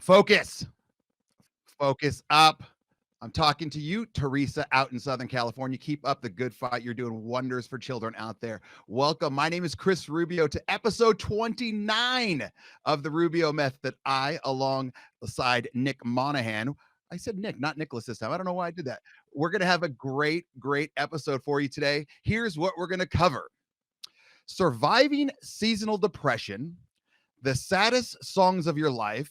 Focus. Focus up. I'm talking to you, Teresa, out in Southern California. Keep up the good fight. You're doing wonders for children out there. Welcome. My name is Chris Rubio to episode 29 of the Rubio Method. I, alongside Nick Monaghan, I said Nick, not Nicholas this time. I don't know why I did that. We're going to have a great episode for you today. Here's what we're going to cover: surviving seasonal depression, the saddest songs of your life,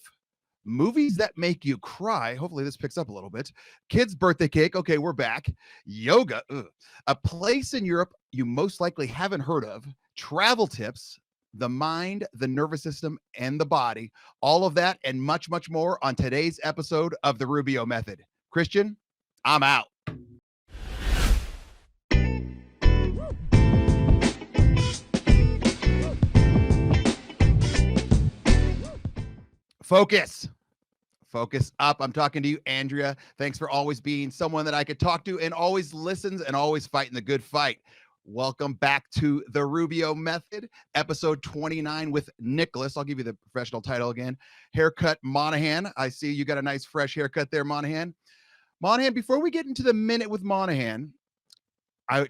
movies that make you cry. Hopefully this picks up a little bit. Kids' birthday cake. Okay, we're back. Yoga. Ugh. A place in Europe you most likely haven't heard of. Travel tips. The mind, the nervous system, and the body. All of that and much, much more on today's episode of the Rubio Method. Christian, I'm out. Focus up. I'm talking to you, Andrea. Thanks for always being someone that I could talk to and always listens and always fighting the good fight. Welcome back to the Rubio Method, episode 29 with Nicholas. I'll give you the professional title again. Haircut Monaghan. I see you got a nice fresh haircut there, Monaghan. Monaghan, before we get into the minute with Monaghan, I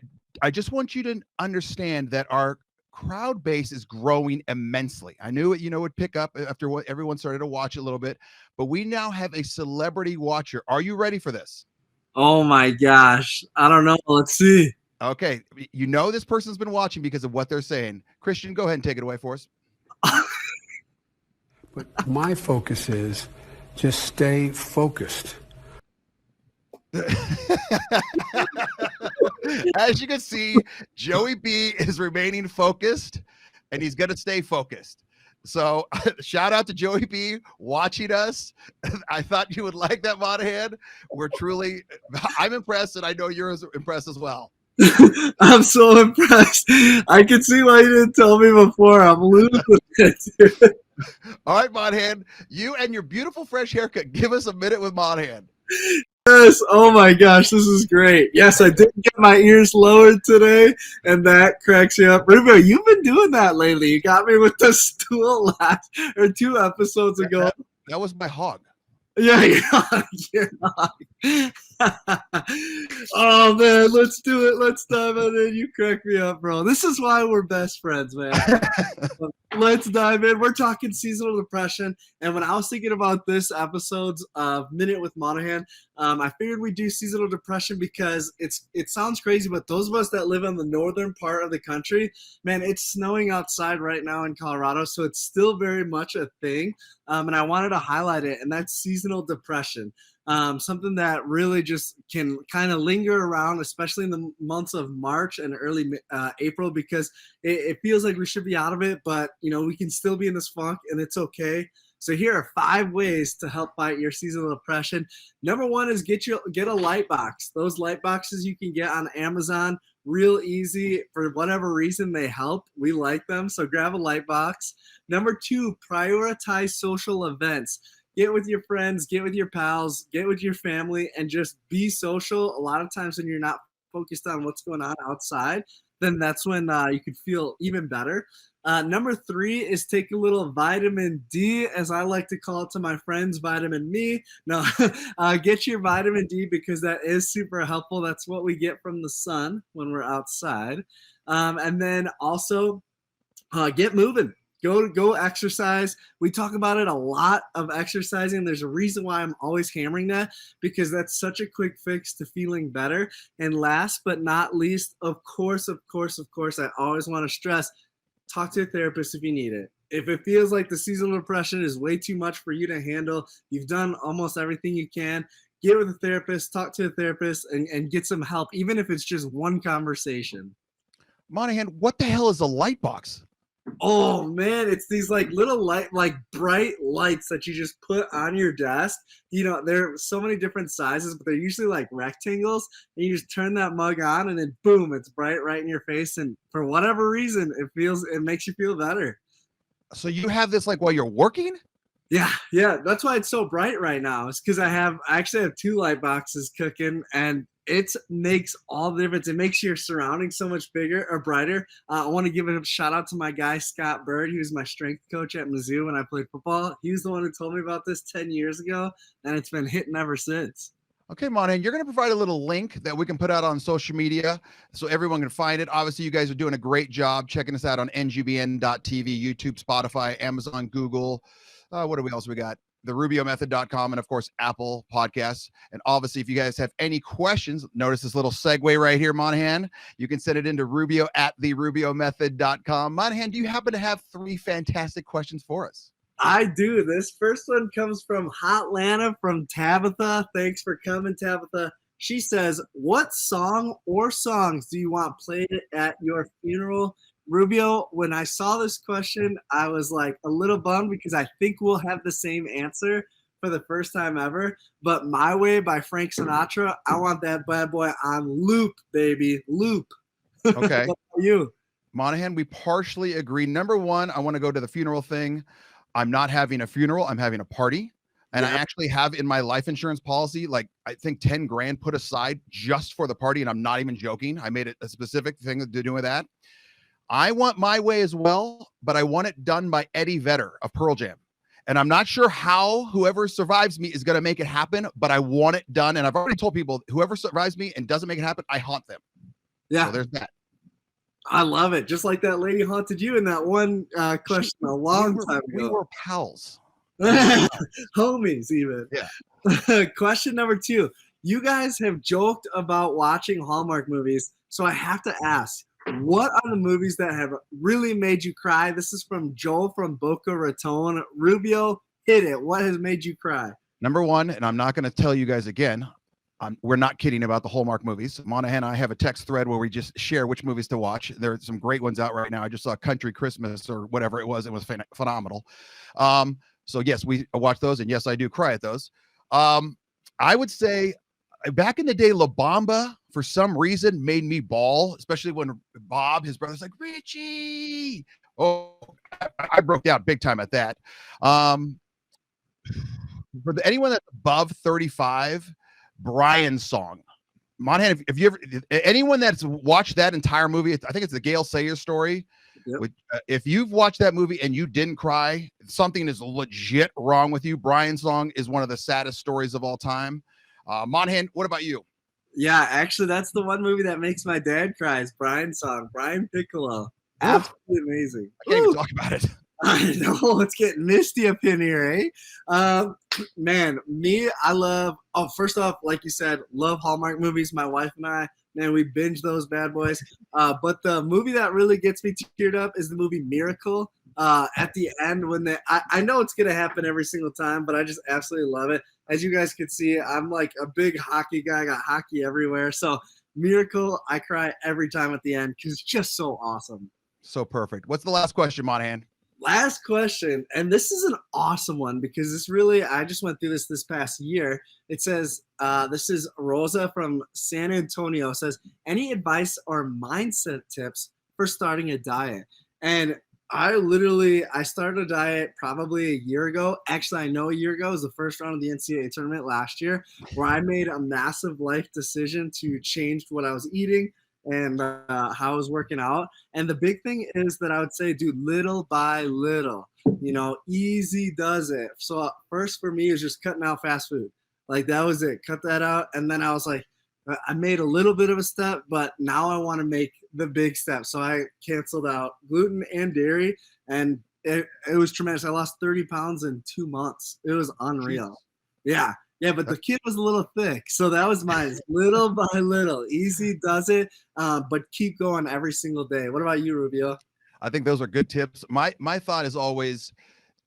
just want you to understand that our crowd base is growing immensely. I knew it, would pick up after what everyone started to watch a little bit, but we now have a celebrity watcher. Are you ready for this? Oh my gosh. I don't know. Let's see. Okay. This person's been watching because of what they're saying. Christian, go ahead and take it away for us. But my focus is just stay focused. As you can see, Joey B is remaining focused and he's going to stay focused. So shout out to Joey B watching us. I thought you would like that, Monaghan. I'm impressed, and I know you're impressed as well. I'm so impressed. I can see why you didn't tell me before. I'm losing it. All right, Monaghan, you and your beautiful fresh haircut. Give us a minute with Monaghan. Yes. Oh my gosh, this is great. Yes, I did get my ears lowered today, and that cracks me up. Rubio, you've been doing that lately. You got me with the stool two episodes ago. That was my hog. Yeah, you're not. Oh man, let's do it. Let's dive in. You crack me up, bro. This is why we're best friends, man. Let's dive in. We're talking seasonal depression, and when I was thinking about this episode's Minute with Monaghan, I figured we'd do seasonal depression because it sounds crazy, but those of us that live in the northern part of the country, man, it's snowing outside right now in Colorado, so it's still very much a thing, and I wanted to highlight it, and that's seasonal depression. Something that really just can kind of linger around, especially in the months of March and early April, because it feels like we should be out of it, but we can still be in this funk, and it's okay. So here are 5 ways to help fight your seasonal depression. Number 1 is get a light box. Those light boxes you can get on Amazon, real easy. For whatever reason, they help. We like them, so grab a light box. Number 2, prioritize social events. Get with your friends, get with your pals, get with your family, and just be social. A lot of times when you're not focused on what's going on outside, then that's when you could feel even better. Number 3 is take a little vitamin D, as I like to call it to my friends, vitamin me. No, get your vitamin D because that is super helpful. That's what we get from the sun when we're outside. And then also get moving. Go exercise. We talk about it a lot of exercising. There's a reason why I'm always hammering that, because that's such a quick fix to feeling better. And last but not least, of course, I always want to stress, talk to a therapist if you need it. If it feels like the seasonal depression is way too much for you to handle, you've done almost everything you can, get with a therapist, talk to a therapist, and get some help, even if it's just one conversation. Monaghan, what the hell is a light box? Oh man, it's these little bright lights that you just put on your desk. There are so many different sizes, but they're usually like rectangles, and you just turn that mug on and then boom, it's bright right in your face. And for whatever reason, it makes you feel better. So you have this while you're working? Yeah. That's why it's so bright right now. It's because I actually have 2 light boxes cooking, and it makes all the difference. It makes your surroundings so much bigger or brighter. I want to give a shout out to my guy, Scott Bird. He was my strength coach at Mizzou when I played football. He was the one who told me about this 10 years ago, and it's been hitting ever since. Okay, Monaghan, you're going to provide a little link that we can put out on social media so everyone can find it. Obviously, you guys are doing a great job checking us out on ngbn.tv, YouTube, Spotify, Amazon, Google. What do we else we got? The RubioMethod.com, and of course, Apple Podcasts. And obviously, if you guys have any questions, notice this little segue right here, Monaghan. You can send it into Rubio at TheRubioMethod.com. Monaghan, do you happen to have 3 fantastic questions for us? I do. This first one comes from Hotlanta from Tabitha. Thanks for coming, Tabitha. She says, what song or songs do you want played at your funeral? Rubio, when I saw this question, I was like a little bummed because I think we'll have the same answer for the first time ever. But My Way by Frank Sinatra, I want that bad boy on loop, baby. Loop. Okay. What about you? Monaghan, we partially agree. Number one, I want to go to the funeral thing. I'm not having a funeral. I'm having a party. And I actually have in my life insurance policy, like I think 10 grand put aside just for the party. And I'm not even joking. I made it a specific thing to do with that. I want My Way as well, but I want it done by Eddie Vedder of Pearl Jam. And I'm not sure how whoever survives me is going to make it happen, but I want it done. And I've already told people, whoever survives me and doesn't make it happen, I haunt them. Yeah. So there's that. I love it. Just like that lady haunted you in that one question a long time ago. We were pals. Homies, even. Yeah. Question number 2. You guys have joked about watching Hallmark movies, so I have to ask, what are the movies that have really made you cry? This is from Joel from Boca Raton. Rubio, hit it. What has made you cry? Number one, and I'm not going to tell you guys again, we're not kidding about the Hallmark movies. Monaghan and I have a text thread where we just share which movies to watch. There are some great ones out right now. I just saw Country Christmas or whatever it was. It was phenomenal. So yes, we watch those, and yes, I do cry at those. I would say back in the day, La Bamba, for some reason, made me bawl, especially when Bob, his brother's like, Richie. Oh, I broke down big time at that. For anyone that's above 35, Brian's song. Monaghan, if you ever, anyone that's watched that entire movie, I think it's the Gail Sayers story. Yep. If you've watched that movie and you didn't cry, something is legit wrong with you. Brian's song is one of the saddest stories of all time. Monaghan, what about you? Yeah, actually, that's the one movie that makes my dad cry. Is Brian's song, Brian Piccolo. Absolutely amazing. I can't even talk about it. I know, it's getting misty up in here, eh? Man, I love, first off, like you said, love Hallmark movies. My wife and I, man, we binge those bad boys. But the movie that really gets me teared up is the movie Miracle. At the end, when I know it's going to happen every single time, but I just absolutely love it. As you guys can see, I'm like a big hockey guy. I got hockey everywhere. So Miracle, I cry every time at the end because it's just so awesome. So perfect. What's the last question, Monaghan? Last question, and this is an awesome one because this really, I just went through this past year. It says, this is Rosa from San Antonio. It says, any advice or mindset tips for starting a diet? And I started a diet probably a year ago. Actually, I know a year ago was the first round of the NCAA tournament last year, where I made a massive life decision to change what I was eating and how I was working out. And the big thing is that I would say, do little by little, easy does it. So first for me is just cutting out fast food. Like that was it, cut that out. And then I was like, I made a little bit of a step, but now I want to make the big step. So I canceled out gluten and dairy, and it was tremendous. I lost 30 pounds in 2 months. It was unreal. Yeah. Yeah, but the kid was a little thick. So that was mine. Little by little. Easy does it, but keep going every single day. What about you, Rubio? I think those are good tips. My thought is always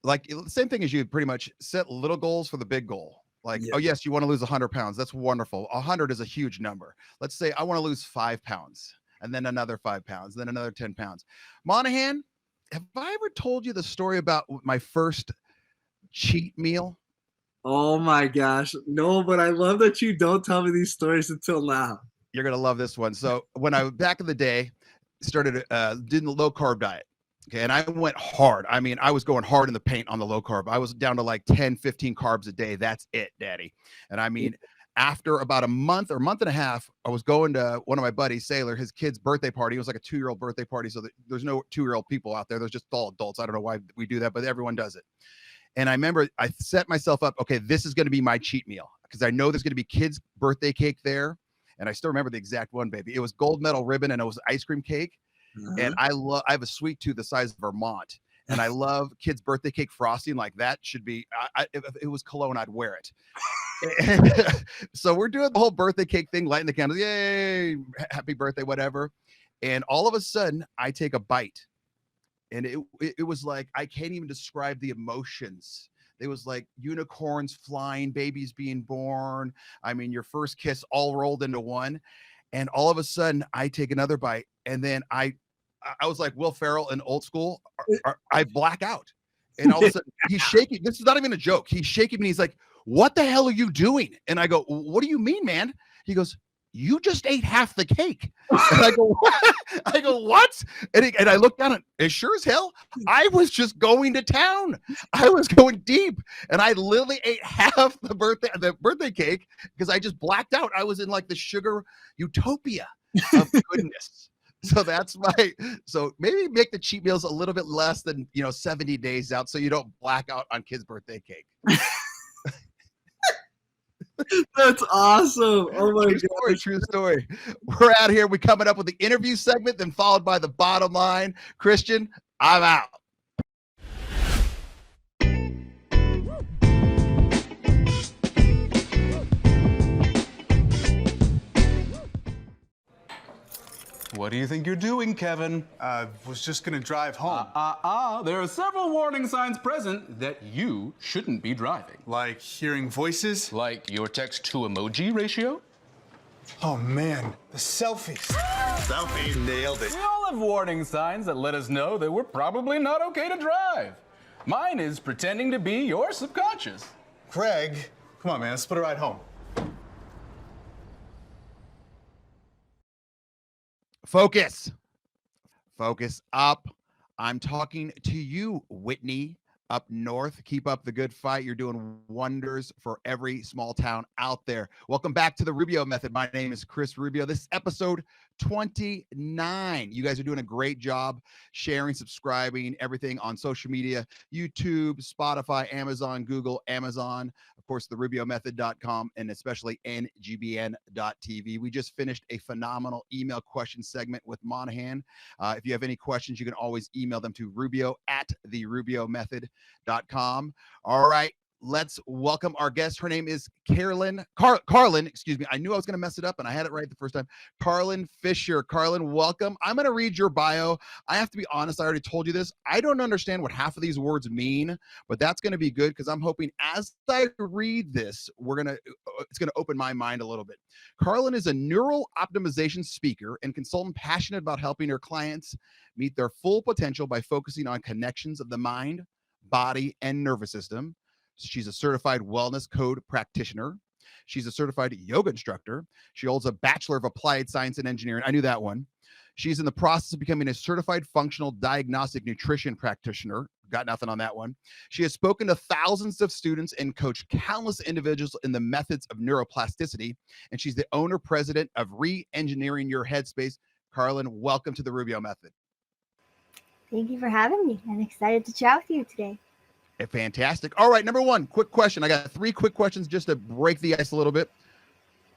like the same thing as you, pretty much set little goals for the big goal. Like, oh, yes, you want to lose 100 pounds. That's wonderful. 100 is a huge number. Let's say I want to lose 5 pounds and then another 5 pounds, then another 10 pounds. Monaghan, have I ever told you the story about my first cheat meal? Oh my gosh. No, but I love that you don't tell me these stories until now. You're going to love this one. So when I, back in the day, started doing the low carb diet. Okay. And I went hard. I mean, I was going hard in the paint on the low carb. I was down to like 10, 15 carbs a day. That's it, daddy. And I mean, after about a month or month and a half, I was going to one of my buddies, Sailor, his kid's birthday party. It was like a 2-year-old birthday party. So there's no 2-year-old people out there. There's just all adults. I don't know why we do that, but everyone does it. And I remember I set myself up, okay, this is going to be my cheat meal because I know there's going to be kids' birthday cake there. And I still remember the exact one, baby. It was gold medal ribbon and it was ice cream cake. And I have a sweet tooth the size of Vermont. And I love kids' birthday cake frosting. Like that should be, if it was cologne, I'd wear it. And so we're doing the whole birthday cake thing, lighting the candles. Yay, happy birthday, whatever. And all of a sudden I take a bite. And it was like, I can't even describe the emotions. It was like unicorns flying, babies being born. I mean, your first kiss all rolled into one. And all of a sudden I take another bite. And then I was like Will Ferrell in Old School. I black out. And all of a sudden he's shaking. This is not even a joke. He's shaking me. He's like, what the hell are you doing? And I go, what do you mean, man? He goes, you just ate half the cake. And I go, what? I go, what? And I looked down and as sure as hell, I was just going to town. I was going deep. And I literally ate half the birthday cake because I just blacked out. I was in like the sugar utopia of goodness. So maybe make the cheat meals a little bit less than 70 days out so you don't black out on kids' birthday cake. That's awesome. Oh my God. True story. We're out here. We're coming up with the interview segment, then followed by the bottom line. Christian, I'm out. What do you think you're doing, Kevin? Was just gonna drive home. There are several warning signs present that you shouldn't be driving. Like hearing voices? Like your text-to-emoji ratio? Oh man, the selfies. Selfie, nailed it. We all have warning signs that let us know that we're probably not okay to drive. Mine is pretending to be your subconscious. Craig, come on man, let's put a ride home. Focus up. I'm talking to you, Whitney, up north. Keep up the good fight. You're doing wonders for every small town out there. Welcome back to the Rubio Method. My name is Chris Rubio. This is episode 29. You guys are doing a great job sharing, subscribing, everything on social media, YouTube, Spotify, Amazon, Google, Amazon, of course, the rubiomethod.com, and especially ngbn.tv. We just finished a phenomenal email question segment with Monaghan. If you have any questions, you can always email them to rubio@therubiomethod.com. All right. Let's welcome our guest. Her name is Karlyn, excuse me. I knew I was going to mess it up and I had it right the first time. Karlyn Fischer. Karlyn, welcome. I'm going to read your bio. I have to be honest. I already told you this. I don't understand what half of these words mean, but that's going to be good because I'm hoping as I read this, it's going to open my mind a little bit. Karlyn is a neural optimization speaker and consultant passionate about helping her clients meet their full potential by focusing on connections of the mind, body, and nervous system. She's a certified wellness code practitioner. She's a certified yoga instructor. She holds a Bachelor of Applied Science and Engineering. I knew that one. She's in the process of becoming a certified functional diagnostic nutrition practitioner. Got nothing on that one. She has spoken to thousands of students and coached countless individuals in the methods of neuroplasticity. And she's the owner president of Re-Engineering Your Headspace. Karlyn, welcome to the Rubio Method. Thank you for having me. I'm excited to chat with you today. Fantastic. All right, number one, quick question. I got 3 quick questions just to break the ice a little bit.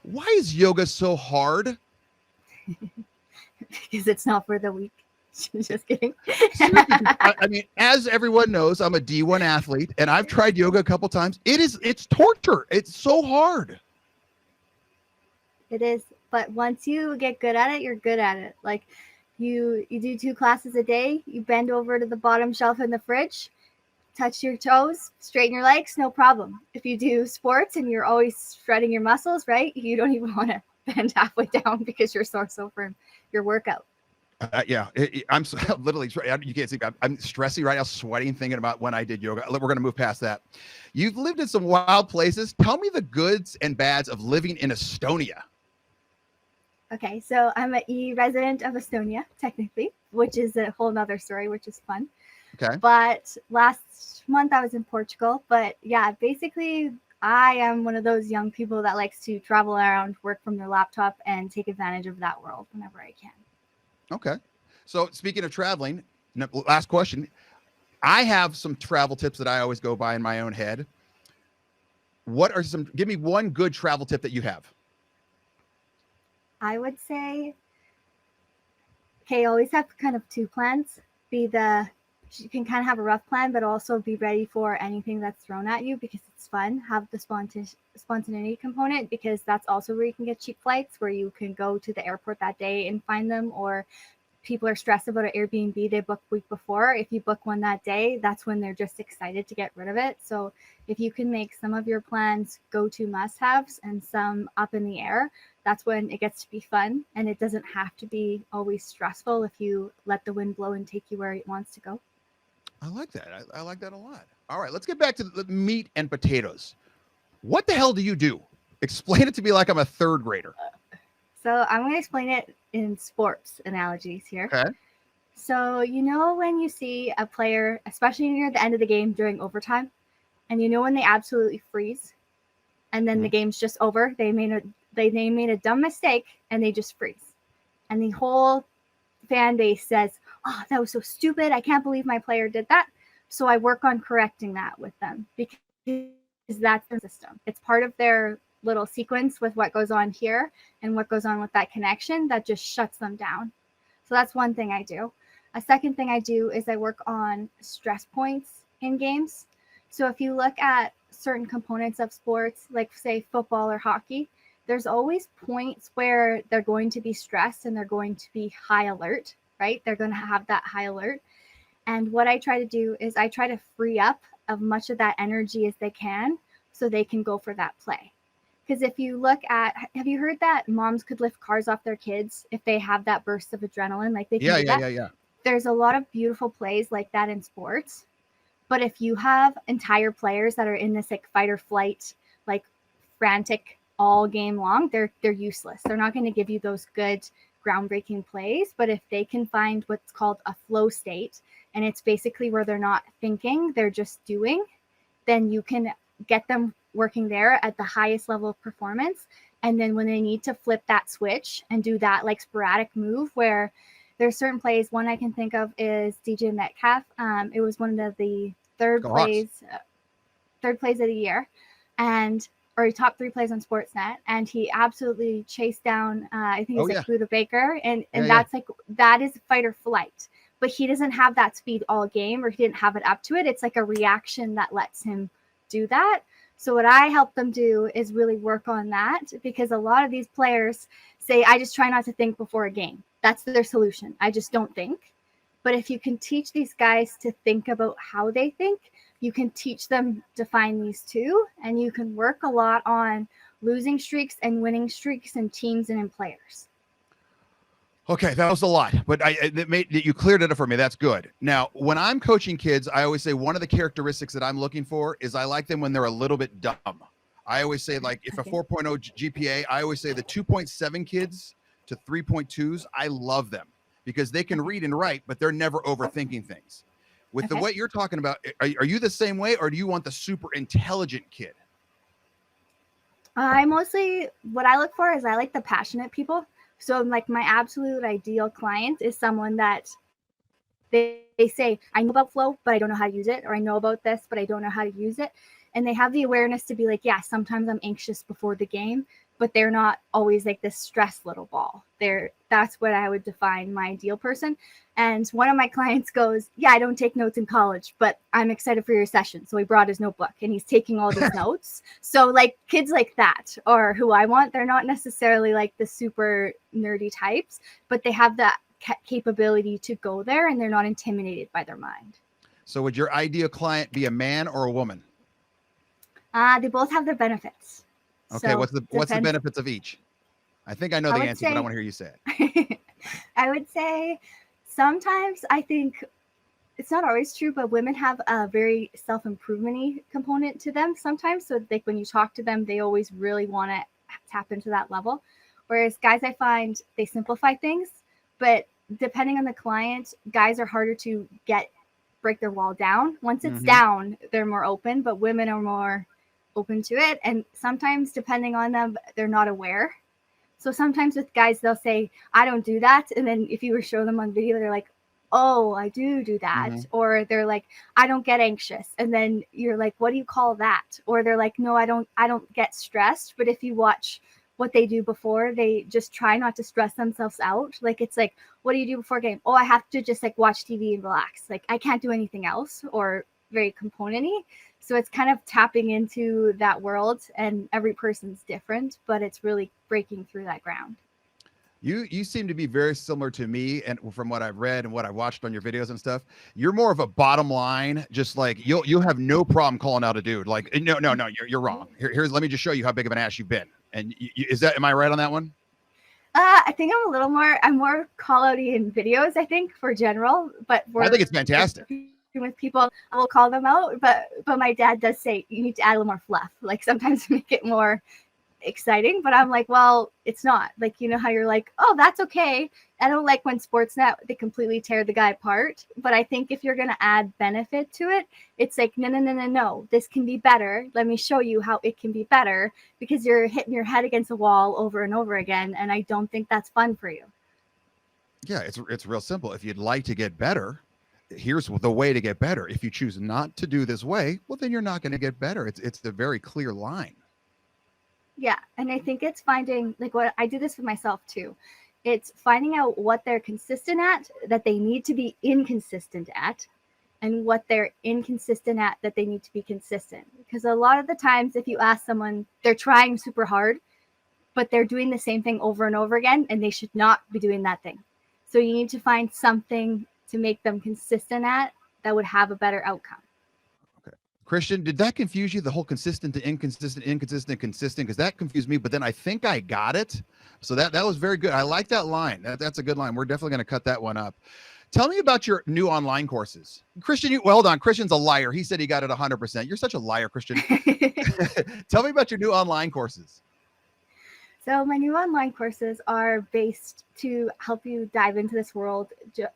Why is yoga so hard? Because it's not for the weak. Just kidding. I mean, as everyone knows, I'm a D1 athlete, and I've tried yoga a couple times. It's torture. It's so hard. It is, but once you get good at it, you're good at it. Like you do 2 classes a day. You bend over to the bottom shelf in the fridge. Touch your toes, straighten your legs, no problem. If you do sports and you're always shredding your muscles, right? You don't even want to bend halfway down because you're so from your workout. I'm literally, you can't see, I'm stressing right now, sweating, thinking about when I did yoga. We're going to move past that. You've lived in some wild places. Tell me the goods and bads of living in Estonia. Okay, so I'm an resident of Estonia, technically, which is a whole nother story, which is fun. Okay. But last month I was in Portugal. But yeah, basically I am one of those young people that likes to travel around, work from their laptop, and take advantage of that world whenever I can. Okay. So speaking of traveling, last question. I have some travel tips that I always go by in my own head. Give me one good travel tip that you have. I would say, okay, always have kind of two plans. You can kind of have a rough plan, but also be ready for anything that's thrown at you because it's fun. Have the spontaneity component, because that's also where you can get cheap flights, where you can go to the airport that day and find them, or people are stressed about an Airbnb they booked week before. If you book one that day, that's when they're just excited to get rid of it. So if you can make some of your plans go-to must-haves and some up in the air, that's when it gets to be fun, and it doesn't have to be always stressful if you let the wind blow and take you where it wants to go. I like that. I like that a lot. All right, let's get back to the meat and potatoes. What the hell do you do? Explain it to me like I'm a third grader. So I'm going to explain it in sports analogies here. Okay. So, when you see a player, especially near the end of the game during overtime, and when they absolutely freeze, and then the game's just over, they made a dumb mistake and they just freeze. And the whole fan base says, "Oh, that was so stupid. I can't believe my player did that." So I work on correcting that with them because that's their system. It's part of their little sequence with what goes on here and what goes on with that connection that just shuts them down. So that's one thing I do. A second thing I do is I work on stress points in games. So if you look at certain components of sports, like say football or hockey, there's always points where they're going to be stressed and they're going to be high alert, right? They're going to have that high alert. And what I try to do is I try to free up as much of that energy as they can so they can go for that play. Because if you look at, have you heard that moms could lift cars off their kids if they have that burst of adrenaline? Like they can do that. Yeah. There's a lot of beautiful plays like that in sports. But if you have entire players that are in this like fight or flight, like frantic all game long, they're useless. They're not going to give you those good groundbreaking plays. But if they can find what's called a flow state, and it's basically where they're not thinking, they're just doing, then you can get them working there at the highest level of performance. And then when they need to flip that switch and do that like sporadic move where there's certain plays, one I can think of is DJ Metcalf. It was one of the third plays of the year, or top 3 plays on Sportsnet, and he absolutely chased down I think it's Buda Baker, and that's like that is fight or flight. But he doesn't have that speed all game, or he didn't have it up to it. It's like a reaction that lets him do that. So what I help them do is really work on that, because a lot of these players say, I just try not to think before a game. That's their solution. I just don't think. But if you can teach these guys to think about how they think, you can teach them to find these two, and you can work a lot on losing streaks and winning streaks in teams and in players. Okay, that was a lot, but you cleared it up for me. That's good. Now, when I'm coaching kids, I always say one of the characteristics that I'm looking for is I like them when they're a little bit dumb. I always say, like, if a 4.0 GPA, I always say the 2.7 kids to 3.2s, I love them because they can read and write, but they're never overthinking things. With the way you're talking about, are you the same way, or do you want the super intelligent kid? What I look for is I like the passionate people. So like my absolute ideal client is someone that they say, I know about flow, but I don't know how to use it. Or I know about this, but I don't know how to use it. And they have the awareness to be like, yeah, sometimes I'm anxious before the game, but they're not always like this stressed little ball. That's what I would define my ideal person. And one of my clients goes, yeah, I don't take notes in college, but I'm excited for your session. So he brought his notebook and he's taking all these notes. So like kids like that are who I want. They're not necessarily like the super nerdy types, but they have that capability to go there and they're not intimidated by their mind. So would your ideal client be a man or a woman? They both have their benefits. Okay, so what's the benefits of each? I think I know the answer, but I want to hear you say it. I would say sometimes I think it's not always true, but women have a very self-improvement-y component to them sometimes. So like when you talk to them, they always really want to tap into that level. Whereas guys, I find they simplify things, but depending on the client, guys are harder to break their wall down. Once it's down, they're more open, but women are more open to it. And sometimes, depending on them, they're not aware. So sometimes with guys, they'll say, I don't do that. And then if you were show them on video, they're like, oh, I do that. Or they're like, I don't get anxious. And then you're like, what do you call that? Or they're like, no, I don't get stressed. But if you watch what they do before, they just try not to stress themselves out. Like, it's like, what do you do before a game? Oh, I have to just like watch TV and relax. Like, I can't do anything else, or very component-y. So it's kind of tapping into that world, and every person's different, but it's really breaking through that ground. You seem to be very similar to me, and from what I've read and what I watched on your videos and stuff, you're more of a bottom line, just like you'll have no problem calling out a dude. Like, no, you're wrong. Here's let me just show you how big of an ass you've been. And am I right on that one? I think I'm more call outy in videos, I think, for general, but I think it's fantastic. With people, I will call them out, but my dad does say you need to add a little more fluff, like sometimes make it more exciting. But I'm like, well, it's not like, you know how you're like, oh, that's okay. I don't like when Sportsnet, they completely tear the guy apart. But I think if you're going to add benefit to it, it's like, no, this can be better. Let me show you how it can be better, because you're hitting your head against a wall over and over again. And I don't think that's fun for you. Yeah, it's real simple. If you'd like to get better, here's the way to get better. If you choose not to do this way, well, then you're not going to get better. It's a very clear line. Yeah. And I think it's finding, like, what I do this with myself too. It's finding out what they're consistent at, that they need to be inconsistent at, and what they're inconsistent at, that they need to be consistent. Because a lot of the times, if you ask someone, they're trying super hard, but they're doing the same thing over and over again, and they should not be doing that thing. So you need to find something to make them consistent at that would have a better outcome. Okay. Christian, did that confuse you, the whole consistent to inconsistent, consistent? Because that confused me, but then I think I got it. So that was very good. I like that line. That's a good line. We're definitely going to cut that one up. Tell me about your new online courses. Christian, well done. Christian's a liar. He said he got it 100%. You're such a liar, Christian. Tell me about your new online courses. So my new online courses are based to help you dive into this world.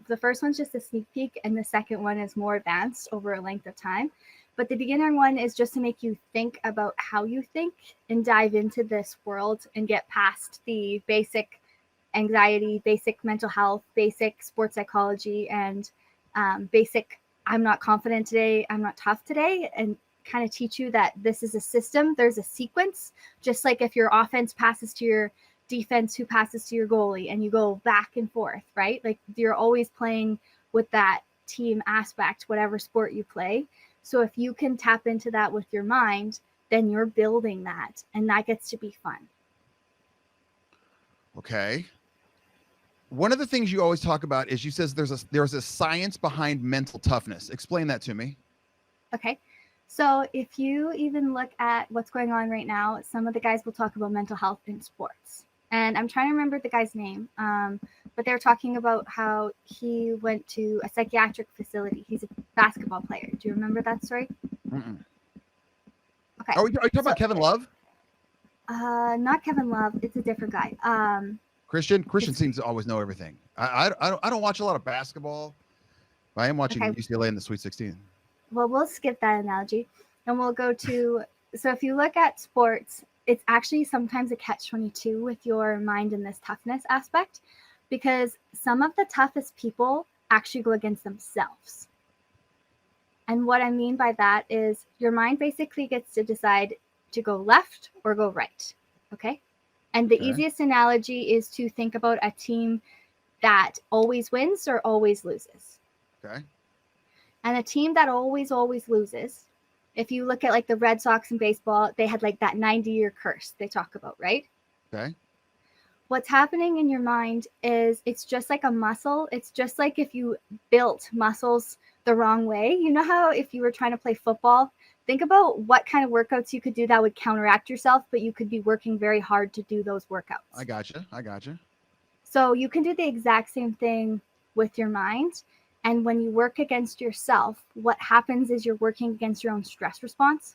The first one's just a sneak peek, and the second one is more advanced over a length of time. But the beginner one is just to make you think about how you think and dive into this world and get past the basic anxiety, basic mental health, basic sports psychology, and basic I'm not confident today, I'm not tough today, and kind of teach you that this is a system. There's a sequence, just like if your offense passes to your defense, who passes to your goalie, and you go back and forth, right? Like, you're always playing with that team aspect, whatever sport you play. So if you can tap into that with your mind, then you're building that, and that gets to be fun. Okay. One of the things you always talk about is, you says there's a science behind mental toughness. Explain that to me. Okay. So if you even look at what's going on right now, some of the guys will talk about mental health in sports. And I'm trying to remember the guy's name, but they're talking about how he went to a psychiatric facility. He's a basketball player. Do you remember that story? Mm-mm. Okay. Are you talking about Kevin Love? Not Kevin Love. It's a different guy. Christian seems to always know everything. I don't watch a lot of basketball, but I am watching UCLA in the Sweet 16. Well, we'll skip that analogy, and we'll go to, so if you look at sports, it's actually sometimes a catch-22 with your mind in this toughness aspect, because some of the toughest people actually go against themselves. And what I mean by that is your mind basically gets to decide to go left or go right. Okay. And the easiest analogy is to think about a team that always wins or always loses. Okay. And a team that always loses, if you look at like the Red Sox in baseball, they had like that 90-year curse they talk about, right? Okay. What's happening in your mind is it's just like a muscle. It's just like if you built muscles the wrong way. You know how if you were trying to play football, think about what kind of workouts you could do that would counteract yourself, but you could be working very hard to do those workouts. I gotcha. So you can do the exact same thing with your mind. And when you work against yourself, what happens is you're working against your own stress response.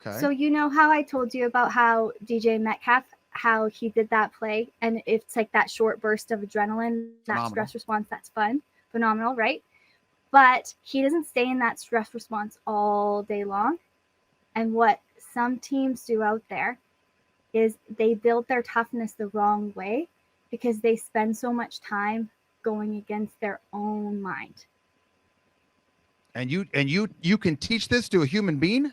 Okay. So you know how I told you about how DJ Metcalf, how he did that play, and it's like that short burst of adrenaline, that stress response, that's fun, phenomenal, right? but he doesn't stay in that stress response all day long. And what some teams do out there is they build their toughness the wrong way because they spend so much time going against their own mind. And you can teach this to a human being?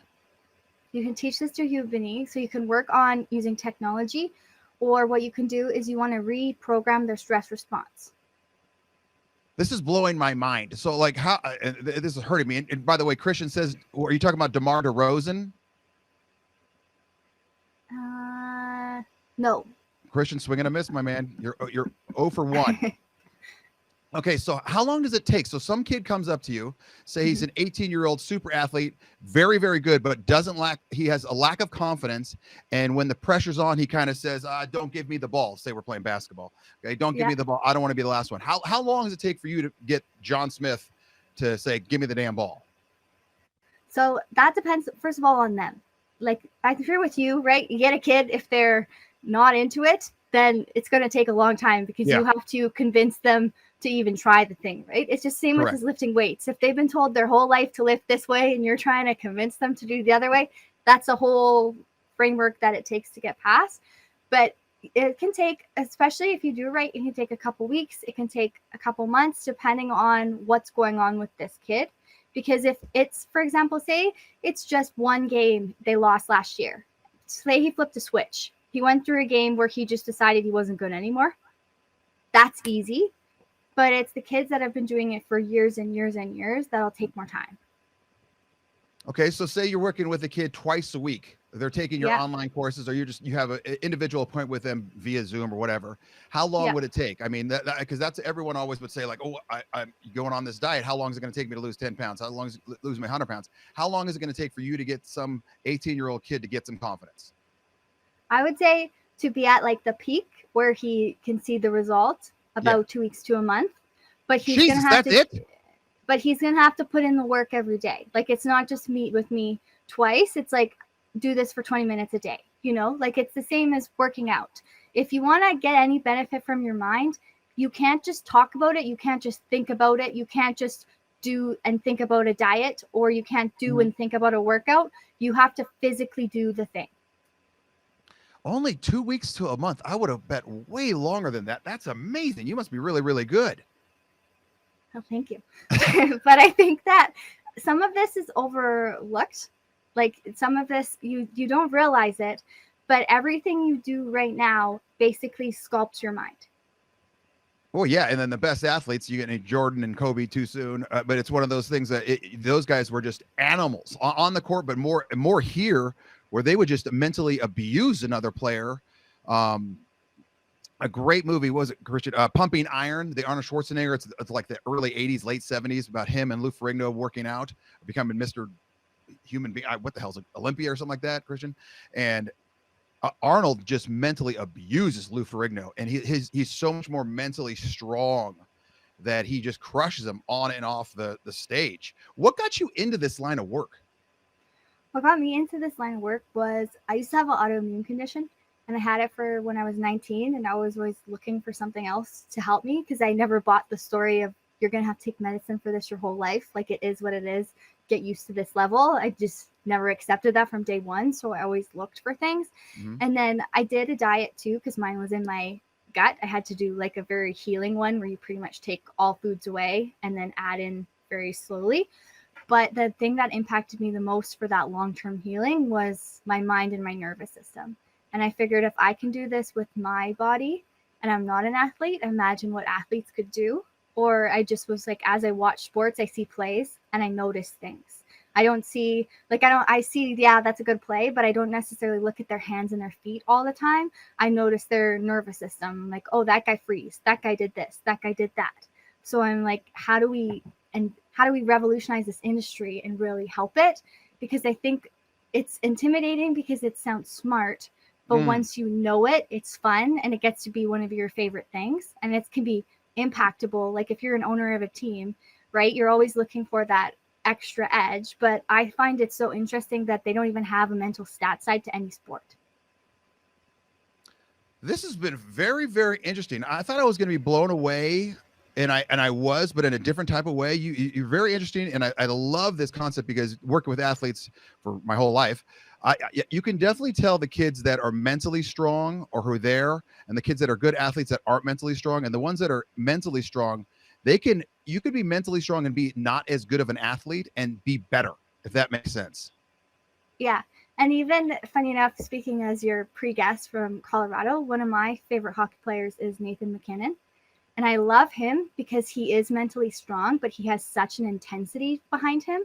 You can teach this to a human being, so you can work on using technology, or what you can do is you want to reprogram their stress response. This is blowing my mind. So like how this is hurting me. And by the way, Christian says, are you talking about DeMar DeRozan? No. Christian, swing and a miss, my man. You're 0 for 1. Okay, so how long does it take? So some kid comes up to you, say he's an 18-year-old super athlete, very, very good, but he has a lack of confidence. And when the pressure's on, he kind of says, don't give me the ball. Say we're playing basketball. Okay, don't give me the ball. I don't want to be the last one. How long does it take for you to get John Smith to say, give me the damn ball? So that depends, first of all, on them. Like, I agree with you, right? You get a kid, if they're not into it, then it's going to take a long time because you have to convince them to even try the thing, right? It's just same with lifting weights. If they've been told their whole life to lift this way and you're trying to convince them to do the other way, that's a whole framework that it takes to get past. But it can take, especially if you do it right, it can take a couple weeks. It can take a couple months, depending on what's going on with this kid. Because if it's, for example, say it's just one game they lost last year. Say he flipped a switch. He went through a game where he just decided he wasn't good anymore. That's easy. But it's the kids that have been doing it for years and years and years that'll take more time. Okay, so say you're working with a kid twice a week. They're taking your online courses, or you have an individual appointment with them via Zoom or whatever. How long would it take? I mean, because that's everyone always would say like, oh, I'm going on this diet. How long is it going to take me to lose 10 pounds? How long is it lose my 100 pounds? How long is it going to take for you to get some 18-year-old kid to get some confidence? I would say to be at like the peak where he can see the result about 2 weeks to a month, but he's gonna have but he's gonna have to put in the work every day. Like, it's not just meet with me twice. It's like, do this for 20 minutes a day, like it's the same as working out. If you want to get any benefit from your mind, you can't just talk about it. You can't just think about it. You can't just do and think about a diet, or you can't do and think about a workout. You have to physically do the thing. Only 2 weeks to a month. I would have bet way longer than that. That's amazing. You must be really, really good. Oh, thank you. But I think that some of this is overlooked. Like, some of this, you don't realize it, but everything you do right now basically sculpts your mind. Well, yeah, and then the best athletes, you get Jordan and Kobe too soon, but it's one of those things that those guys were just animals on the court, but more here, where they would just mentally abuse another player. A great movie, was it, Christian? Pumping Iron, the Arnold Schwarzenegger. It's like the early 80s, late 70s, about him and Lou Ferrigno working out, becoming Mr. Human Being. What the hell is it? Olympia or something like that, Christian? And Arnold just mentally abuses Lou Ferrigno, and he's so much more mentally strong that he just crushes him on and off the stage. What got you into this line of work? What got me into this line of work was I used to have an autoimmune condition, and I had it for when I was 19, and I was always looking for something else to help me because I never bought the story of you're going to have to take medicine for this your whole life. Like, it is what it is. Get used to this level. I just never accepted that from day one. So I always looked for things. And then I did a diet too, because mine was in my gut. I had to do like a very healing one where you pretty much take all foods away and then add in very slowly. But the thing that impacted me the most for that long-term healing was my mind and my nervous system. And I figured if I can do this with my body, and I'm not an athlete, imagine what athletes could do. Or I just was like, as I watch sports, I see plays and I notice things. I see, yeah, that's a good play, but I don't necessarily look at their hands and their feet all the time. I notice their nervous system, like, oh, that guy freeze, that guy did this, that guy did that. So I'm like, how do we revolutionize this industry and really help it? Because I think it's intimidating because it sounds smart, but once you know it, it's fun and it gets to be one of your favorite things, and it can be impactable. Like, if you're an owner of a team, right, you're always looking for that extra edge, but I find it so interesting that they don't even have a mental stat side to any sport. This has been very, very interesting. I thought I was going to be blown away And I was, but in a different type of way. You're very interesting, and I love this concept because working with athletes for my whole life, you can definitely tell the kids that are mentally strong or who are there, and the kids that are good athletes that aren't mentally strong, and the ones that are mentally strong, you could be mentally strong and be not as good of an athlete and be better, if that makes sense. Yeah. And even funny enough, speaking as your pre-guest from Colorado, one of my favorite hockey players is Nathan McKinnon. And I love him because he is mentally strong, but he has such an intensity behind him.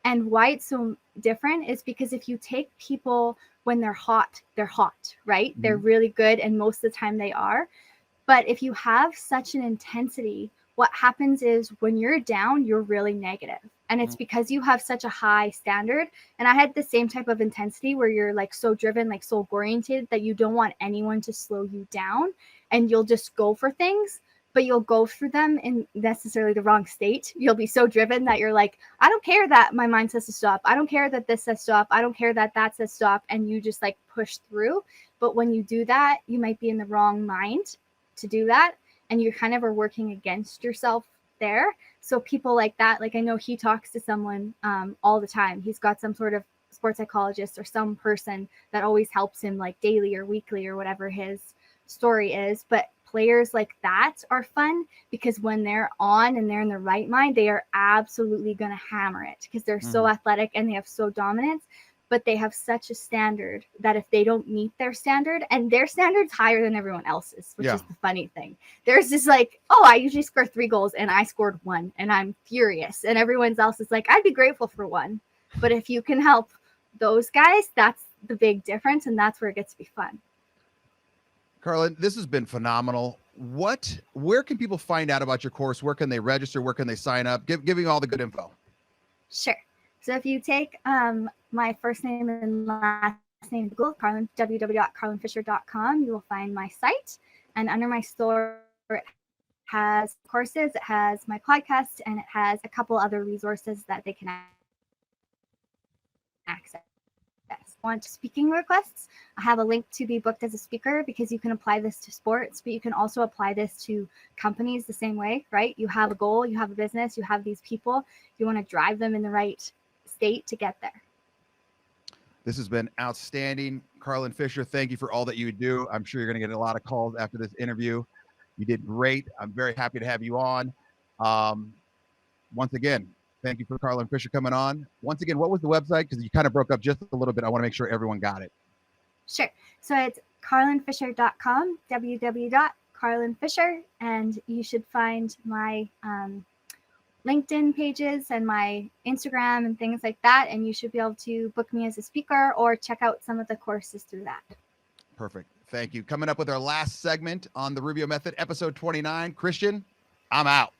And why it's so different is because if you take people when they're hot, right? Mm-hmm. They're really good, and most of the time they are. But if you have such an intensity, what happens is when you're down, you're really negative. And it's because you have such a high standard. And I had the same type of intensity where you're like so driven, like so oriented that you don't want anyone to slow you down, and you'll just go for things, but you'll go through them in necessarily the wrong state. You'll be so driven that you're like, I don't care that my mind says to stop. I don't care that this says stop. I don't care that that says stop. And you just like push through. But when you do that, you might be in the wrong mind to do that. And you kind of are working against yourself there. So people like that, like I know he talks to someone all the time. He's got some sort of sports psychologist or some person that always helps him like daily or weekly or whatever his story is. But players like that are fun because when they're on and they're in the right mind, they are absolutely going to hammer it because they're so athletic and they have so dominance, but they have such a standard that if they don't meet their standard, and their standard's higher than everyone else's, which is the funny thing. There's just like, oh, I usually score 3 goals and I scored 1 and I'm furious. And everyone else is like, I'd be grateful for 1. But if you can help those guys, that's the big difference. And that's where it gets to be fun. Karlyn, this has been phenomenal. Where can people find out about your course? Where can they register? Where can they sign up? Give me all the good info. Sure. So if you take my first name and last name, Google Karlyn, www.karlynfischer.com, you will find my site. And under my store, it has courses, it has my podcast, and it has a couple other resources that they can access. Want speaking requests, I have a link to be booked as a speaker because you can apply this to sports, but you can also apply this to companies the same way, right? You have a goal, you have a business, you have these people, you want to drive them in the right state to get there. This has been outstanding. Karlyn Fischer, thank you for all that you do. I'm sure you're going to get a lot of calls after this interview. You did great. I'm very happy to have you on. Once again, thank you for Karlyn Fischer coming on. Once again, what was the website? Because you kind of broke up just a little bit. I want to make sure everyone got it. Sure. So it's karlynfischer.com, www.karlynfischer, and you should find my LinkedIn pages and my Instagram and things like that, and you should be able to book me as a speaker or check out some of the courses through that. Perfect. Thank you. Coming up with our last segment on the Rubio Method, episode 29. Christian, I'm out.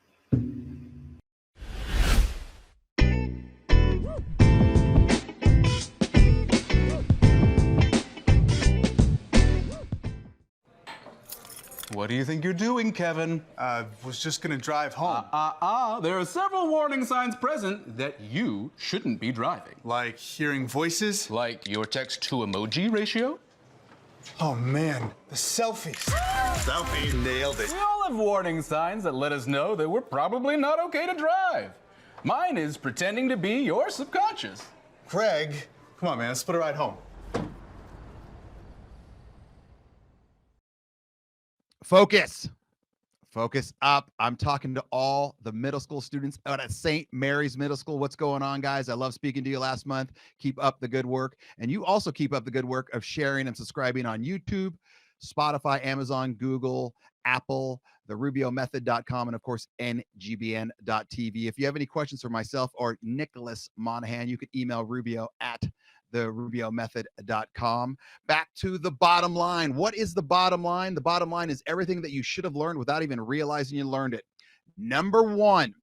What do you think you're doing, Kevin? Was just gonna drive home. There are several warning signs present that you shouldn't be driving. Like hearing voices. Like your text-to-emoji ratio. Oh man, the selfies. Selfie. Nailed it. We all have warning signs that let us know that we're probably not okay to drive. Mine is pretending to be your subconscious. Craig, come on man, let's split a ride home. Focus up. I'm talking to all the middle school students out at St. Mary's Middle School. What's going on, guys? I love speaking to you last month. Keep up the good work. And you also keep up the good work of sharing and subscribing on YouTube, Spotify, Amazon, Google, Apple, therubiomethod.com, and of course, ngbn.tv. If you have any questions for myself or Nicholas Monaghan, you can email Rubio at therubiomethod.com. Back to the bottom line. What is the bottom line? The bottom line is everything that you should have learned without even realizing you learned it. Number 1,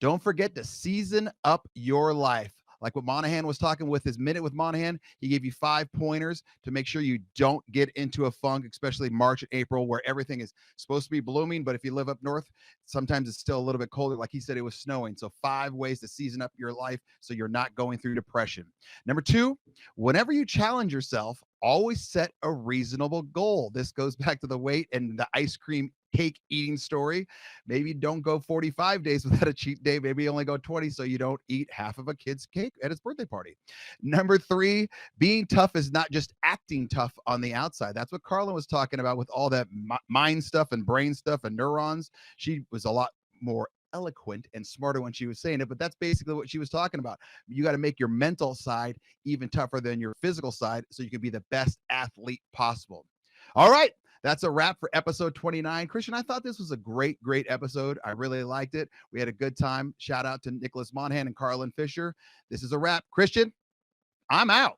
don't forget to season up your life. Like what Monaghan was talking with his Minute with Monaghan, he gave you 5 pointers to make sure you don't get into a funk, especially March and April, where everything is supposed to be blooming. But if you live up north, sometimes it's still a little bit colder. Like he said, it was snowing. So 5 ways to season up your life so you're not going through depression. Number 2, whenever you challenge yourself, always set a reasonable goal. This goes back to the weight and the ice cream cake eating story. Maybe don't go 45 days without a cheat day. Maybe only go 20 so you don't eat half of a kid's cake at his birthday party. Number 3, being tough is not just acting tough on the outside. That's what Karlyn was talking about with all that mind stuff and brain stuff and neurons. She was a lot more eloquent and smarter when she was saying it, but that's basically what she was talking about. You got to make your mental side even tougher than your physical side so you can be the best athlete possible. All right. That's a wrap for episode 29. Christian, I thought this was a great episode. I really liked it. We had a good time. Shout out to Nick Monaghan and Karlyn Fischer. This is a wrap. Christian, I'm out.